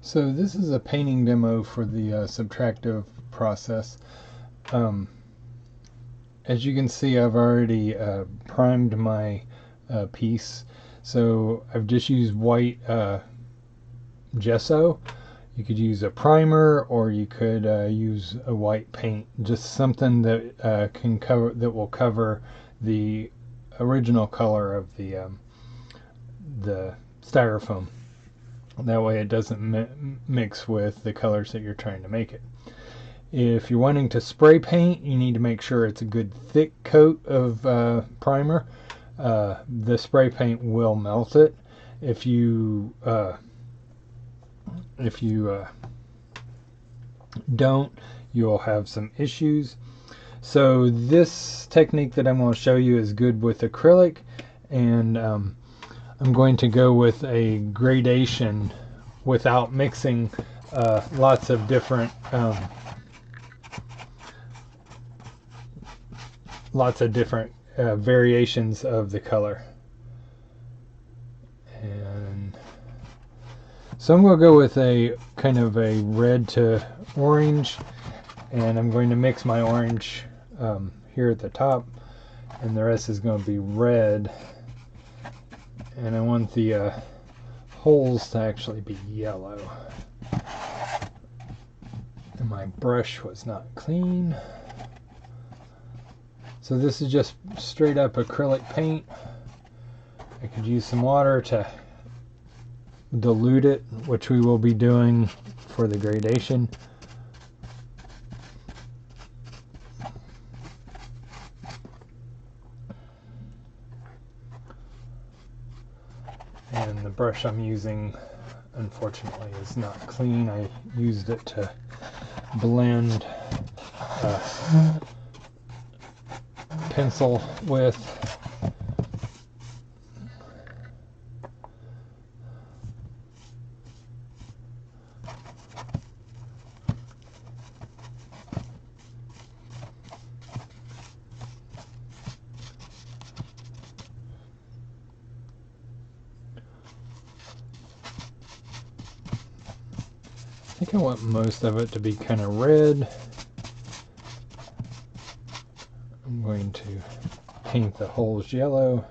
So this is a painting demo for the subtractive process. As you can see, I've already primed my piece. So I've just used white gesso. You could use a primer, or you could use a white paint, just something that will cover the original color of the styrofoam. That way it doesn't mix with the colors that you're trying to make it. If you're wanting to spray paint, you need to make sure it's a good thick coat of primer. The spray paint will melt it. If you don't, you'll have some issues. So this technique that I'm going to show you is good with acrylic, and I'm going to go with a gradation without mixing lots of different variations of the color. And so I'm going to go with a kind of a red to orange, and I'm going to mix my orange here at the top, and the rest is going to be red. And I want the holes to actually be yellow. And my brush was not clean. So this is just straight up acrylic paint. I could use some water to dilute it, which we will be doing for the gradation. And the brush I'm using, unfortunately, is not clean. I used it to blend pencil with. I think I want most of it to be kind of red. I'm going to paint the holes yellow.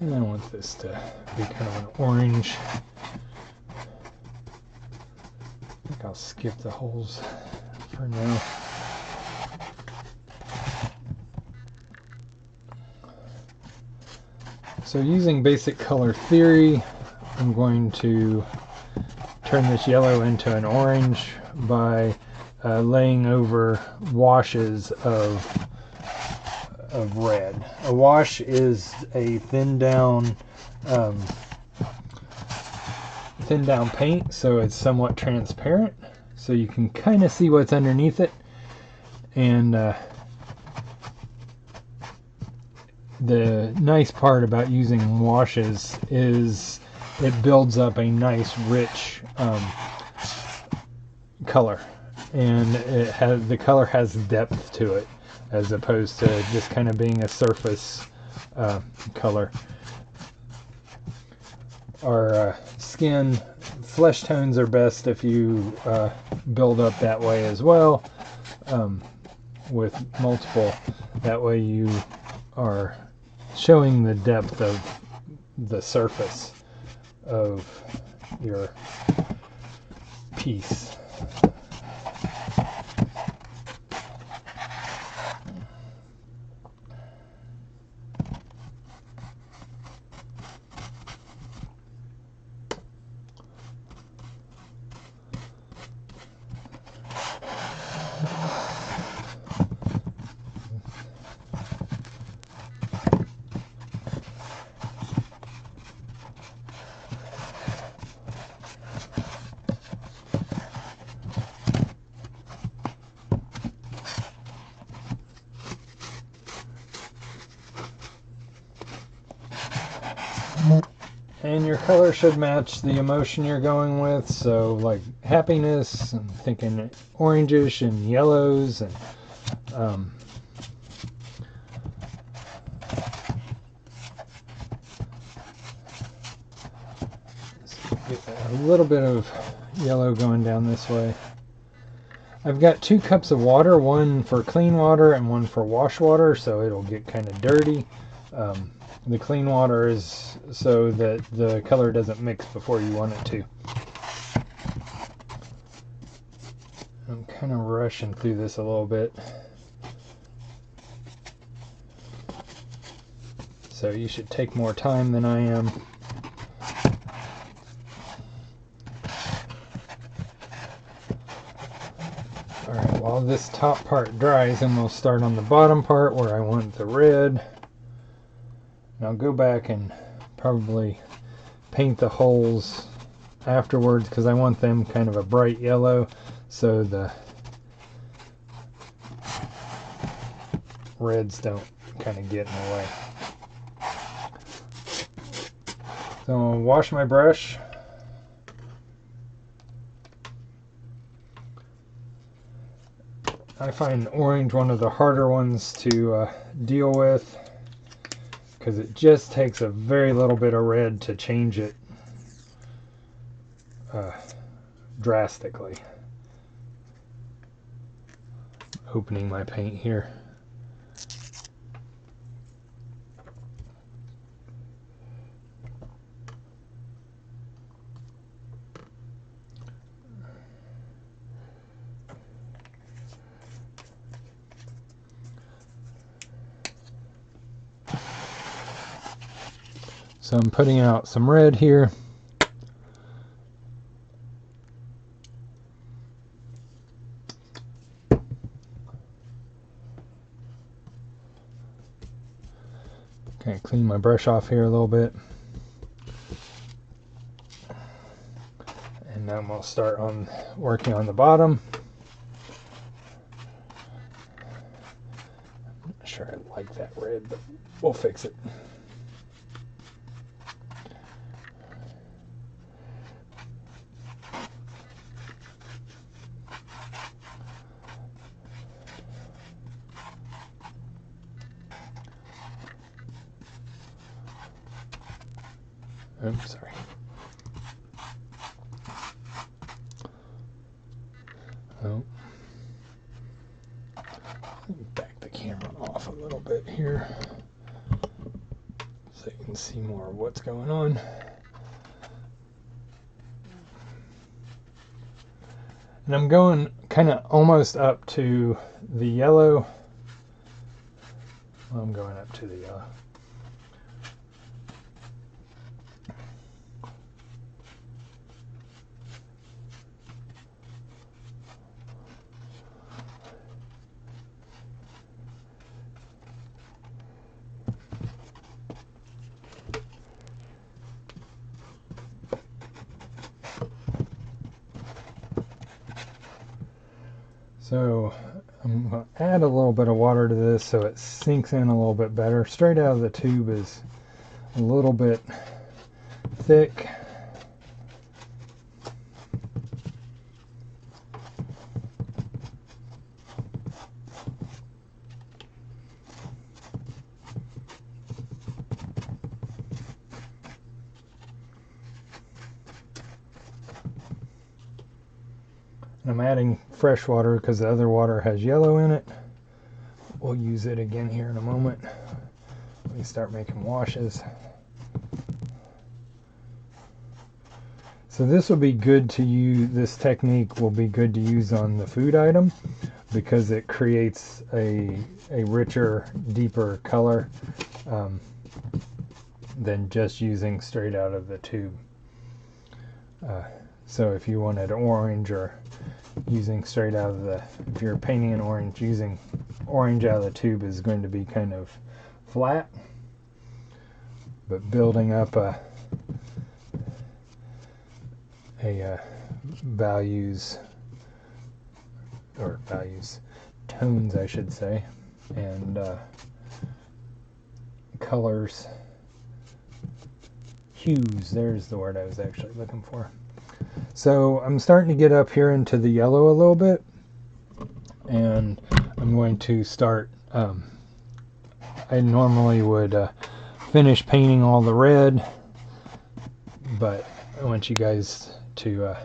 And I want this to be kind of an orange. I think I'll skip the holes for now. So using basic color theory, I'm going to turn this yellow into an orange by laying over washes of red. A wash is a thin down paint, so it's somewhat transparent, so you can kind of see what's underneath it. And the nice part about using washes is it builds up a nice rich color, and the color has depth to it, as opposed to just kind of being a surface color. Our skin flesh tones are best if you build up that way as well, with multiple. That way you are showing the depth of the surface of your piece. And your color should match the emotion you're going with. So like happiness, I'm thinking orangish and yellows, and get a little bit of yellow going down this way. I've got 2 cups of water, one for clean water and one for wash water, so it'll get kind of dirty. The clean water is so that the color doesn't mix before you want it to. I'm kind of rushing through this a little bit, so you should take more time than I am. Alright, while this top part dries, then we'll start on the bottom part where I want the red. And I'll go back and probably paint the holes afterwards because I want them kind of a bright yellow so the reds don't kind of get in the way. So I'll wash my brush. I find orange one of the harder ones to deal with because it just takes a very little bit of red to change it drastically. Opening my paint here. So I'm putting out some red here. Okay, clean my brush off here a little bit. And then we'll start on working on the bottom. I'm not sure I like that red, but we'll fix it. Oops, sorry. Oh. Back the camera off a little bit here so you can see more of what's going on. And I'm going kind of almost up to the yellow. Well, I'm going up to the yellow. So I'm going to add a little bit of water to this so it sinks in a little bit better. Straight out of the tube is a little bit thick. I'm adding fresh water because the other water has yellow in it. We'll use it again here in a moment. Let me start making washes. So this will be good to use, this technique will be good to use on the food item because it creates a richer, deeper color than just using straight out of the tube. So if you wanted orange or using straight out of the, if you're painting an orange, using orange out of the tube is going to be kind of flat, but building up a values tones I should say, and colors hues. There's the word I was actually looking for. So I'm starting to get up here into the yellow a little bit, and I'm going to start, I normally would finish painting all the red, but I want you guys to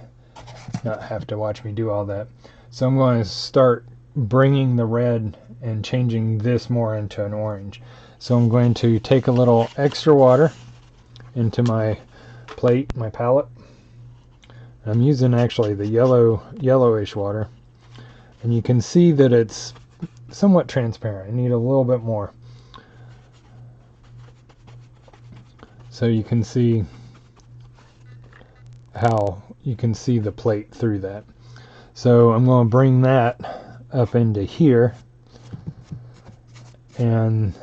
not have to watch me do all that. So I'm going to start bringing the red and changing this more into an orange. So I'm going to take a little extra water into my plate, my palette. I'm using actually the yellowish water, and you can see that it's somewhat transparent. I need a little bit more, so you can see how you can see the plate through that. So I'm going to bring that up into here, and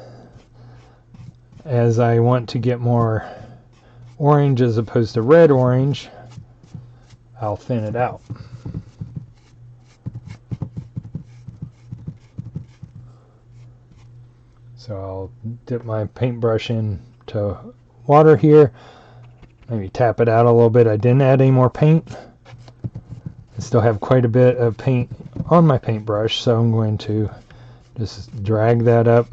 as I want to get more orange as opposed to red orange, I'll thin it out. So I'll dip my paintbrush into water here, maybe tap it out a little bit. I didn't add any more paint. I still have quite a bit of paint on my paintbrush, so I'm going to just drag that up.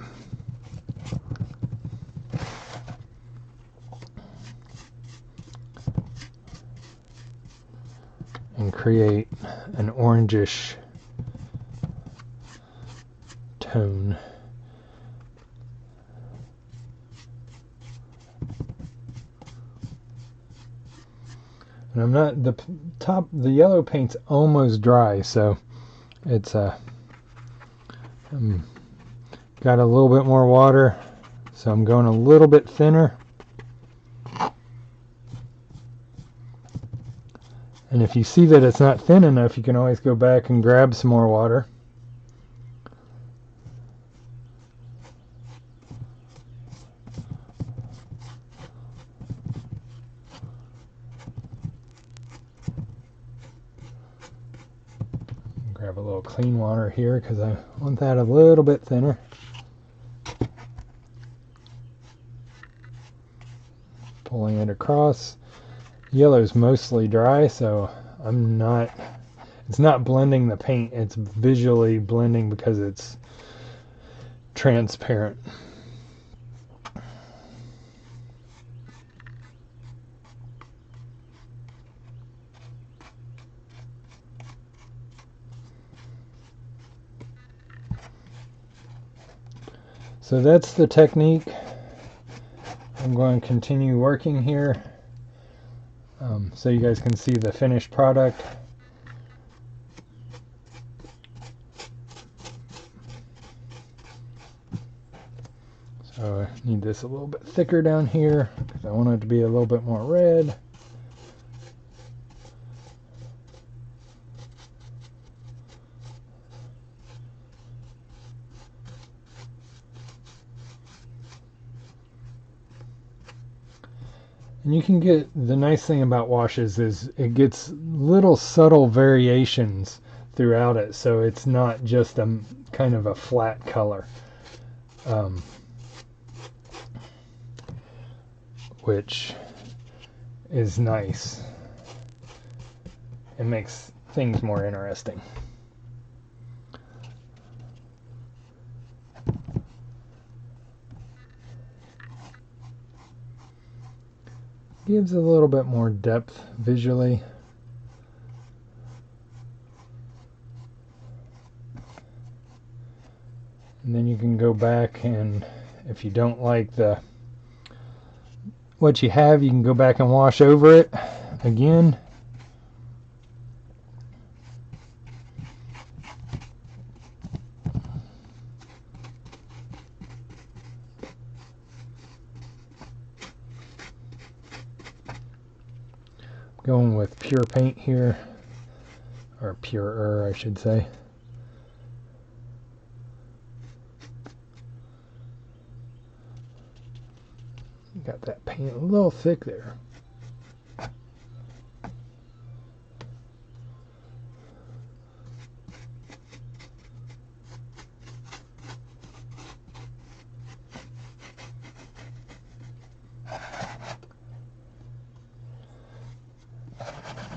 And create an orangish tone. And I'm not, the yellow paint's almost dry, so it's got a little bit more water, so I'm going a little bit thinner. And if you see that it's not thin enough, you can always go back and grab some more water. Grab a little clean water here because I want that a little bit thinner. Pulling it across. Yellow's mostly dry, so it's not blending the paint, it's visually blending because it's transparent. So that's the technique. I'm going to continue working here so you guys can see the finished product. So I need this a little bit thicker down here because I want it to be a little bit more red. And you can get, the nice thing about washes is it gets little subtle variations throughout it, so it's not just a kind of a flat color, which is nice. It makes things more interesting. Gives a little bit more depth visually. And then you can go back, and if you don't like what you have, you can go back and wash over it again. Going with pure paint here, or purer I should say. Got that paint a little thick there.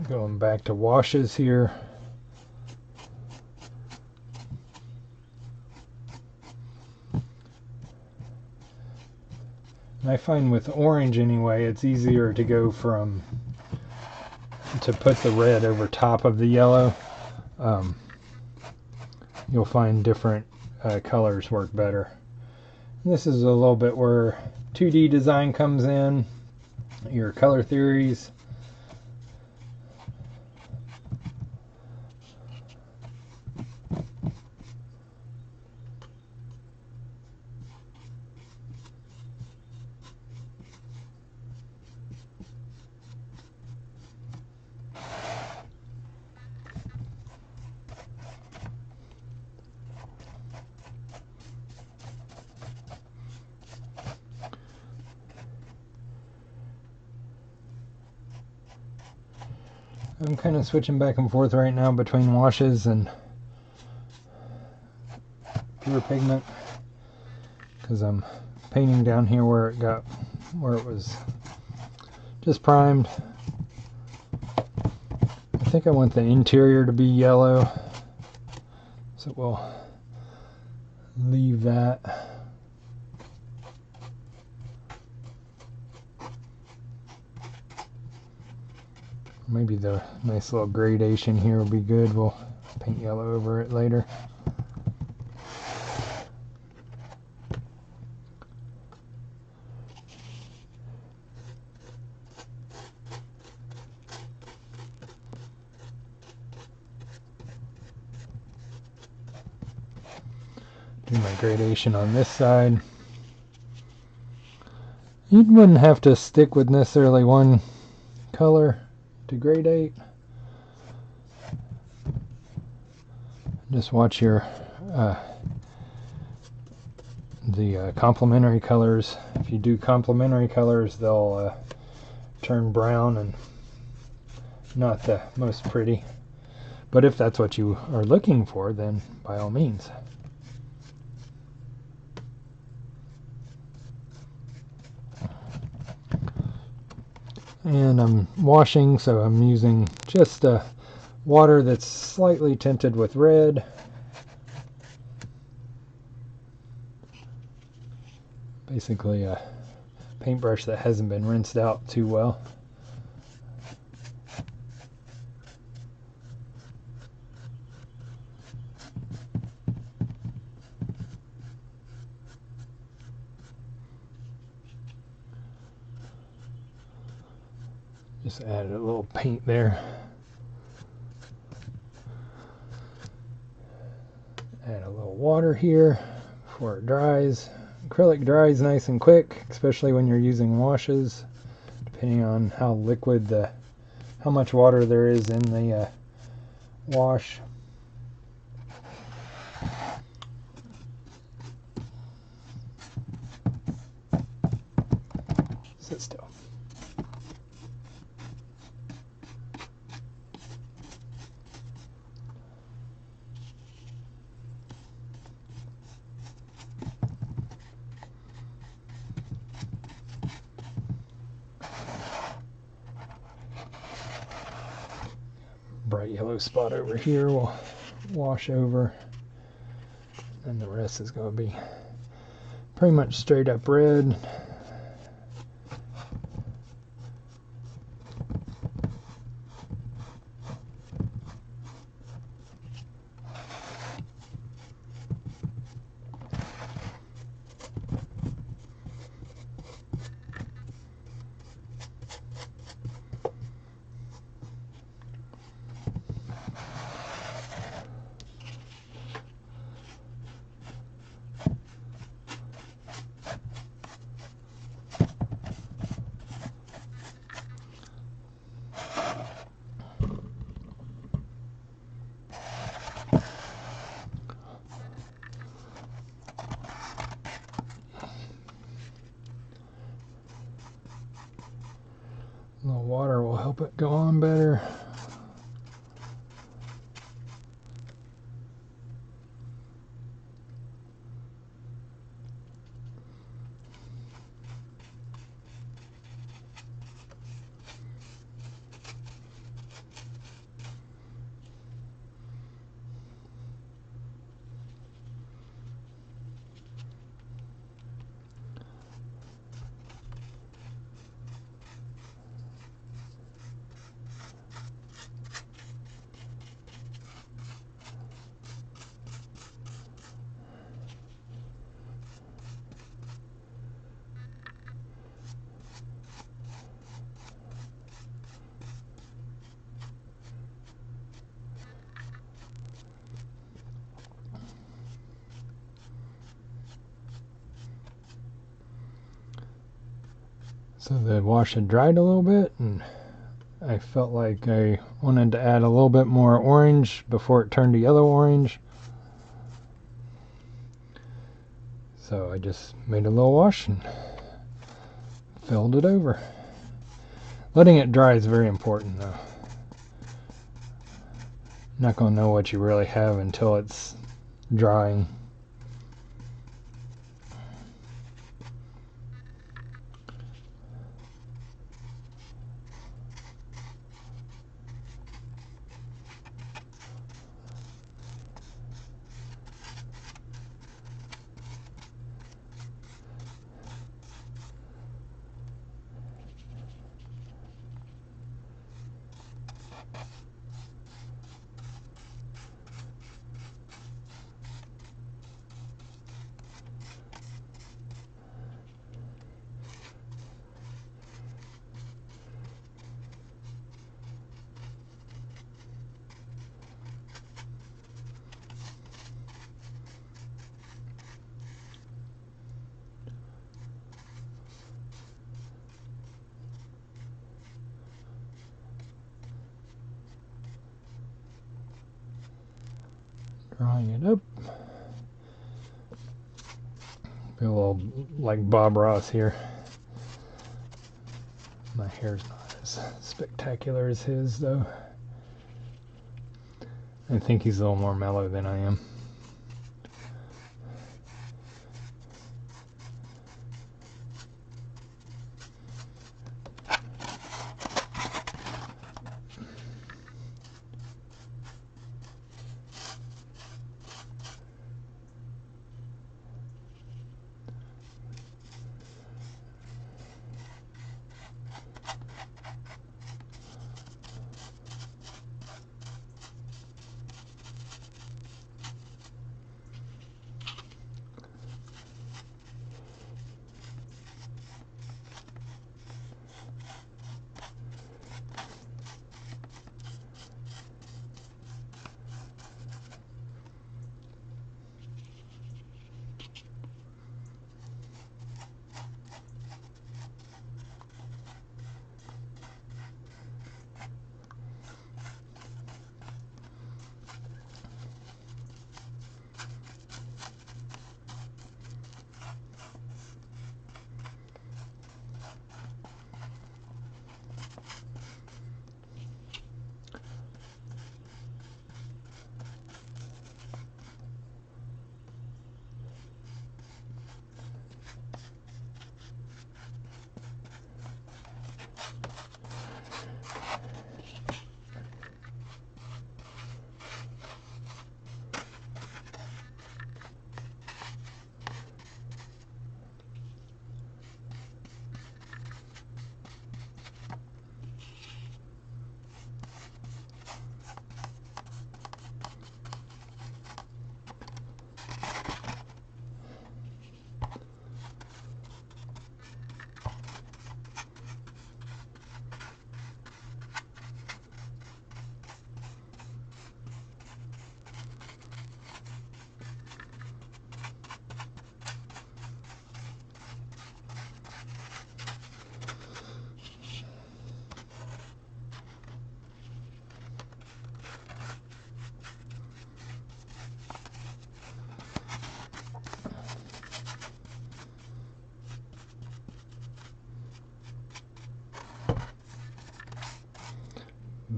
Going back to washes here. And I find with orange anyway, it's easier to go to put the red over top of the yellow. You'll find different colors work better. And this is a little bit where 2D design comes in, your color theories. I'm kind of switching back and forth right now between washes and pure pigment because I'm painting down here where it was just primed. I think I want the interior to be yellow, so we'll leave that. Maybe the nice little gradation here will be good. We'll paint yellow over it later. Do my gradation on this side. You wouldn't have to stick with necessarily one color to gradate. Just watch your the complementary colors. If you do complementary colors, they'll turn brown and not the most pretty. But if that's what you are looking for, then by all means. And I'm washing, so I'm using just water that's slightly tinted with red. Basically a paintbrush that hasn't been rinsed out too well. Just added a little paint there. Add a little water here before it dries. Acrylic dries nice and quick, especially when you're using washes, depending on how liquid how much water there is in the wash. Sit still. Bright yellow spot over here we'll wash over, and the rest is going to be pretty much straight up red. A little water will help it go on better. So the wash had dried a little bit, and I felt like I wanted to add a little bit more orange before it turned to yellow orange. So I just made a little wash and filled it over. Letting it dry is very important though. Not going to know what you really have until it's drying. Drawing it up. Be a little like Bob Ross here. My hair's not as spectacular as his though. I think he's a little more mellow than I am.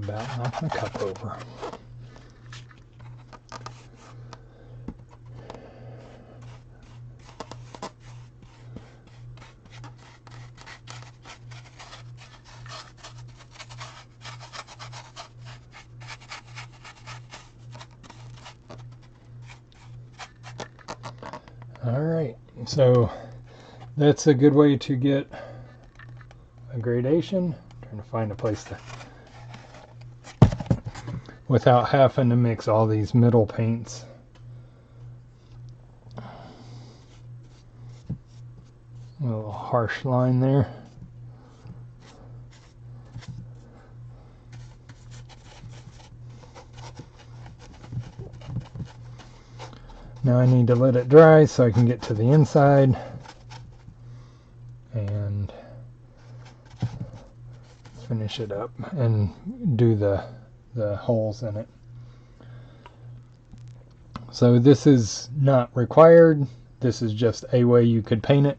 About knocked my cup over. All right, so that's a good way to get a gradation. I'm trying to find a place to, without having to mix all these middle paints. A little harsh line there. Now I need to let it dry so I can get to the inside and finish it up and do the holes in it. So this is not required. This is just a way you could paint it.